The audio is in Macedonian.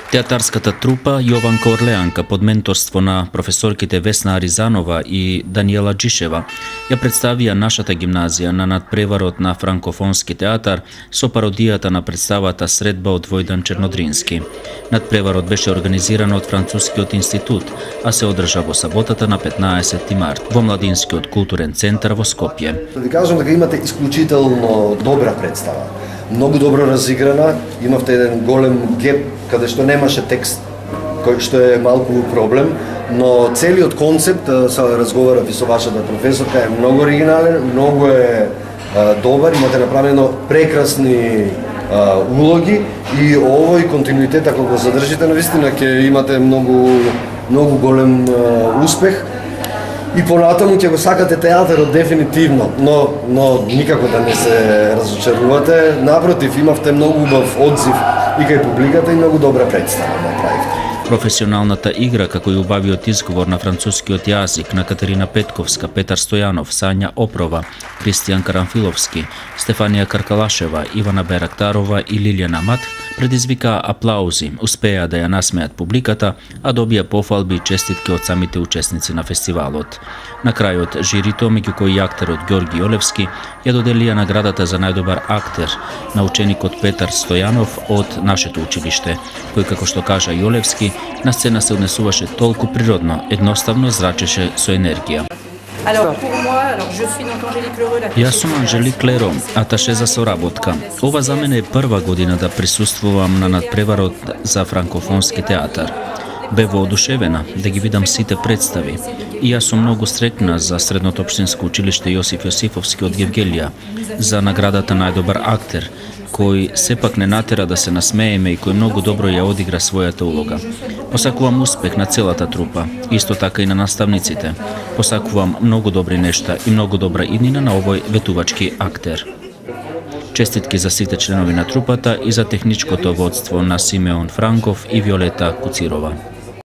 Театарската трупа Јованка Орлеанка под менторство на професорките Весна Аризанова и Даниела Джишева ја представија нашата гимназија на надпреварот на франкофонски театар со пародијата на представата Средба од Војдан Чернодрински. Надпреварот беше организиран од Францускиот институт, а се одржа во саботата на 15 март во Младинскиот културен центар во Скопје. Да ви кажам дека имате исклучително добра представа. Многу добро разиграна, имавте еден голем геп каде што немаше текст, кој што е малку проблем, но целиот концепт, се разговарав и со вашата професорка, е многу оригинален, многу е добар, имате направено прекрасни улоги и овој континуитет, ако го задржите, навистина ќе имате многу голем успех. И понатаму ќе го сакате театарот дефинитивно, но никако да не се разочарувате. Напротив, имавте многу убав одзив и кај публиката и многу добра представа направивте. Професионалната игра, како и убавиот изговор на францускиот јазик на Катерина Петковска, Петар Стојанов, Сања Опрова, Кристијан Карамфиловски, Стефанија Каркалашева, Ивана Берактарова и Лилијана Мат предизвикаа аплаузи, успеа да ја насмеат публиката, а добија пофалби и честитки од самите учесници на фестивалот. На крајот, жирито, меѓу кои и актерот Ѓорги Јолевски, ја доделија наградата за најдобар актер на ученикот Петар Стојанов од нашето училиште, кој, како што кажа Јолевски, на сцена се однесуваше толку природно, едноставно зрачеше со енергија. Јас сум Анжелик Леро, аташе за соработка. Ова за мене е прва година да присуствувам на надпреварот за франкофонски театар. Бев воодушевена да ги видам сите представи. И јас сум многу среќна за Средното општинско училиште Јосиф Јосифовски од Гевгелија, за наградата најдобар актер, кој сепак не натера да се насмееме и кој многу добро ја одигра својата улога. Посакувам успех на целата трупа, исто така и на наставниците. Посакувам многу добри нешта и многу добра иднина на овој ветувачки актер. Честитки за сите членови на трупата и за техничкото водство на Симеон Франков и Виолета Куцирова.